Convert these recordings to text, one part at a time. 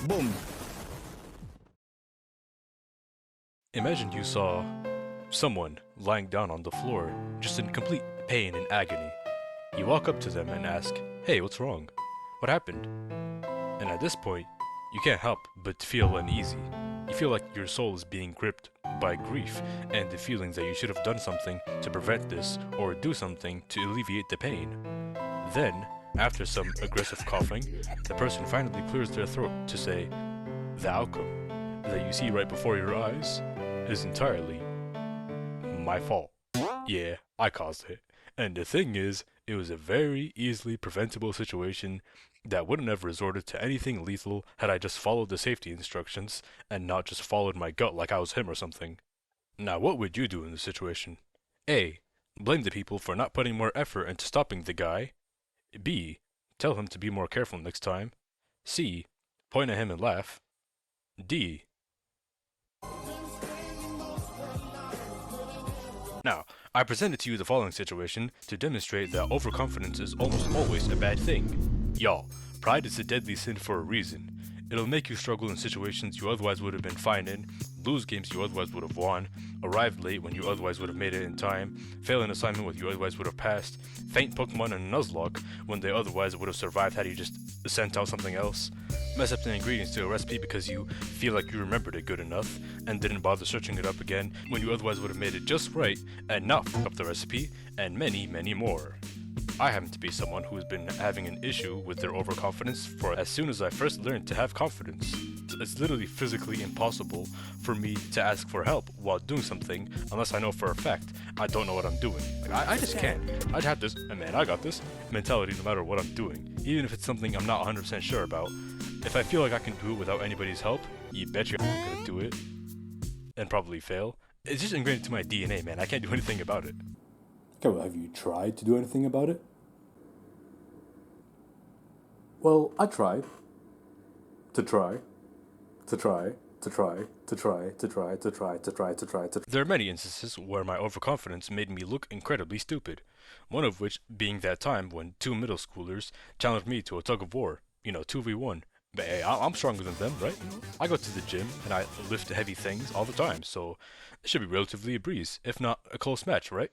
Boom. Imagine you saw someone lying down on the floor, just in complete pain and agony. You walk up to them and ask, "Hey, what's wrong? What happened?" And at this point, you can't help but feel uneasy. You feel like your soul is being gripped by grief and the feelings that you should have done something to prevent this or do something to alleviate the pain. Then, after some aggressive coughing, the person finally clears their throat to say, "The outcome that you see right before your eyes is entirely my fault. Yeah, I caused it. And the thing is, it was a very easily preventable situation that wouldn't have resorted to anything lethal had I just followed the safety instructions and not just followed my gut like I was him or something." Now, what would you do in this situation? A. Blame the people for not putting more effort into stopping the guy. B. Tell him to be more careful next time. C. Point at him and laugh. D. Now, I presented to you the following situation to demonstrate that overconfidence is almost always a bad thing. Y'all, pride is a deadly sin for a reason. It'll make you struggle in situations you otherwise would have been fine in, lose games you otherwise would have won, arrive late when you otherwise would have made it in time, fail an assignment when you otherwise would have passed, faint Pokemon in a Nuzlocke when they otherwise would have survived had you just sent out something else, mess up the ingredients to a recipe because you feel like you remembered it good enough and didn't bother searching it up again when you otherwise would have made it just right and not fuck up the recipe, and many, many more. I happen to be someone who has been having an issue with their overconfidence for as soon as I first learned to have confidence. It's literally physically impossible for me to ask for help while doing something unless I know for a fact I don't know what I'm doing. Like, I just can't. I'd have this, man, I got this mentality no matter what I'm doing. Even if it's something I'm not 100% sure about. If I feel like I can do it without anybody's help, you bet you're gonna do it. And probably fail. It's just ingrained into my DNA, man. I can't do anything about it. Okay, well, have you tried to do anything about it? Well, I tried. To try. To try. To try. To try. To try. To try. To try. To try. To. There are many instances where my overconfidence made me look incredibly stupid. One of which being that time when two middle schoolers challenged me to a tug of war. 2v1. But hey, I'm stronger than them, right? I go to the gym and I lift heavy things all the time, so it should be relatively a breeze, if not a close match, right?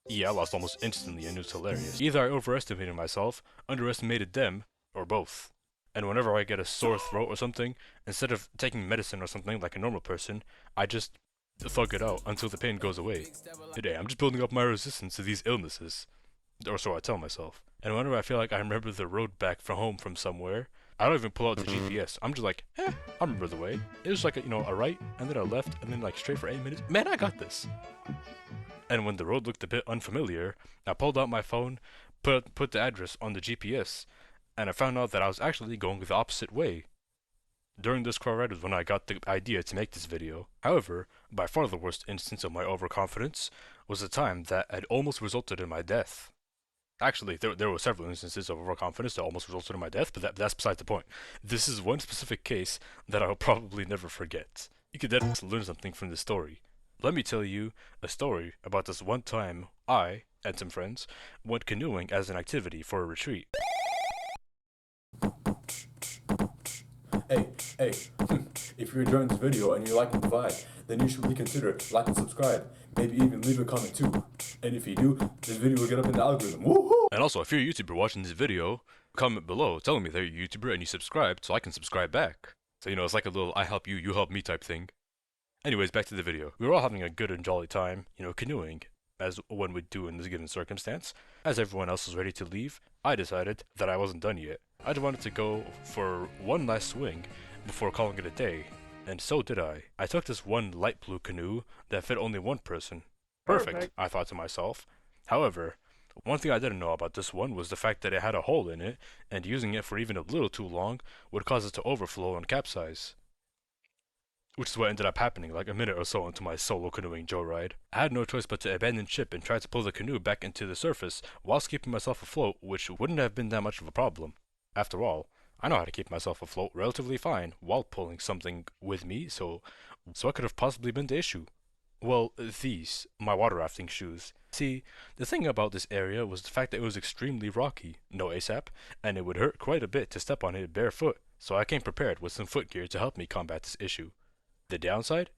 Yeah, I lost almost instantly and it was hilarious. Either I overestimated myself, underestimated them, or both. And whenever I get a sore throat or something, instead of taking medicine or something like a normal person, I just thug it out until the pain goes away. Today, I'm just building up my resistance to these illnesses. Or so I tell myself. And whenever I feel like I remember the road back from home from somewhere, I don't even pull out the GPS. I'm just like, I remember the way. It was like a right, and then a left, and then like straight for 8 minutes. Man, I got this. And when the road looked a bit unfamiliar, I pulled out my phone, put the address on the GPS, and I found out that I was actually going the opposite way. During this car ride was when I got the idea to make this video. However, by far the worst instance of my overconfidence was the time that had almost resulted in my death. Actually, there were several instances of overconfidence that almost resulted in my death, but that's beside the point. This is one specific case that I'll probably never forget. You could definitely learn something from this story. Let me tell you a story about this one time I and some friends went canoeing as an activity for a retreat. Hey, if you're enjoying this video and you're liking the vibe, then you should reconsider like and subscribe. Maybe even leave a comment too. And if you do, this video will get up in the algorithm. Woohoo! And also, if you're a YouTuber watching this video, comment below telling me that you're a YouTuber and you subscribed so I can subscribe back. So it's like a little I help you, you help me type thing. Anyways, back to the video. We were all having a good and jolly time, canoeing, as one would do in this given circumstance. As everyone else was ready to leave, I decided that I wasn't done yet. I just wanted to go for one last swing before calling it a day, and so did I. I took this one light blue canoe that fit only one person. Perfect, I thought to myself. However, one thing I didn't know about this one was the fact that it had a hole in it, and using it for even a little too long would cause it to overflow and capsize. Which is what ended up happening like a minute or so into my solo canoeing joyride. I had no choice but to abandon ship and try to pull the canoe back into the surface whilst keeping myself afloat, which wouldn't have been that much of a problem. After all, I know how to keep myself afloat relatively fine while pulling something with me, so what could have possibly been the issue? Well, these, my water rafting shoes. See, the thing about this area was the fact that it was extremely rocky, no ASAP, and it would hurt quite a bit to step on it barefoot, so I came prepared with some foot gear to help me combat this issue. The downside?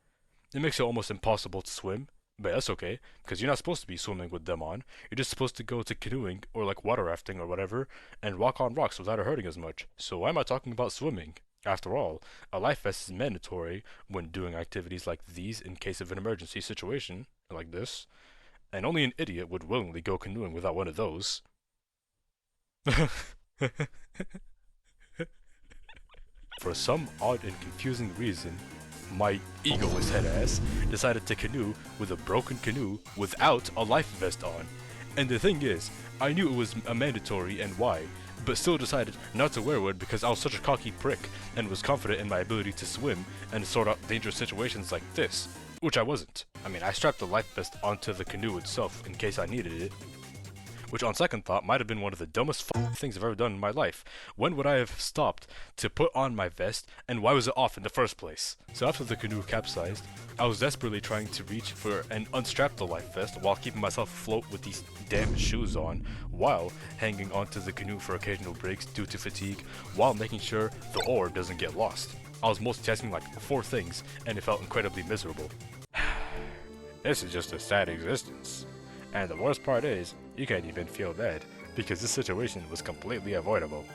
It makes it almost impossible to swim, but that's okay, because you're not supposed to be swimming with them on. You're just supposed to go to canoeing or like water rafting or whatever and walk on rocks without it hurting as much. So why am I talking about swimming? After all, a life vest is mandatory when doing activities like these in case of an emergency situation like this, and only an idiot would willingly go canoeing without one of those. For some odd and confusing reason, my egoist head ass decided to canoe with a broken canoe without a life vest on. And the thing is, I knew it was a mandatory and why, but still decided not to wear one because I was such a cocky prick and was confident in my ability to swim and sort out dangerous situations like this, which I wasn't. I mean, I strapped the life vest onto the canoe itself in case I needed it, which on second thought might have been one of the dumbest things I've ever done in my life. When would I have stopped to put on my vest, and why was it off in the first place? So after the canoe capsized, I was desperately trying to reach for and unstrap the life vest while keeping myself afloat with these damn shoes on, while hanging onto the canoe for occasional breaks due to fatigue, while making sure the oar doesn't get lost. I was multitasking like 4 things, and it felt incredibly miserable. This is just a sad existence. And the worst part is, you can't even feel bad, because this situation was completely avoidable.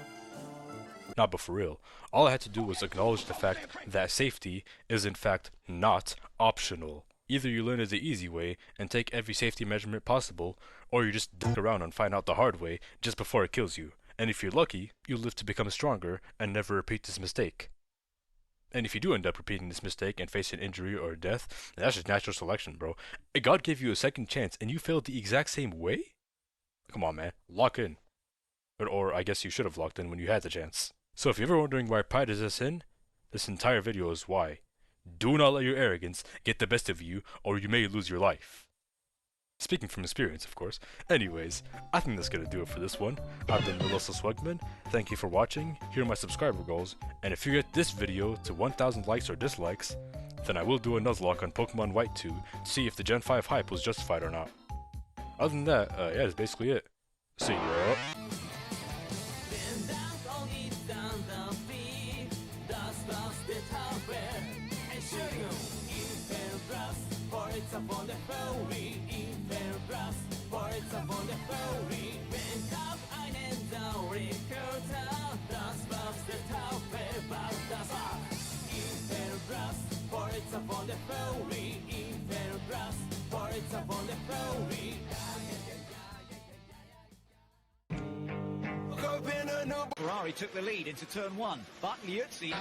Nah, but for real, all I had to do was acknowledge the fact that safety is in fact not optional. Either you learn it the easy way and take every safety measurement possible, or you just dick around and find out the hard way just before it kills you. And if you're lucky, you'll live to become stronger and never repeat this mistake. And if you do end up repeating this mistake and face an injury or death, that's just natural selection, bro. God gave you a second chance and you failed the exact same way? Come on, man. Lock in. Or I guess you should have locked in when you had the chance. So if you're ever wondering why pride is a sin, this entire video is why. Do not let your arrogance get the best of you, or you may lose your life. Speaking from experience, of course. Anyways, I think that's gonna do it for this one. I've been Melissa Swegman. Thank you for watching. Here are my subscriber goals. And if you get this video to 1,000 likes or dislikes, then I will do a Nuzlocke on Pokemon White 2 to see if the Gen 5 hype was justified or not. Other than that, yeah, that's basically it. See ya. It's up on the Foley, Inferbras, for it's up on the Foley. Wenn hab einen Dauerrekorder, das war's der Taufe, was das war. Inferbras, for it's up on the Foley, Inferbras, for it's up on the Foley. Ferrari took the lead into turn 1, but Liuzzi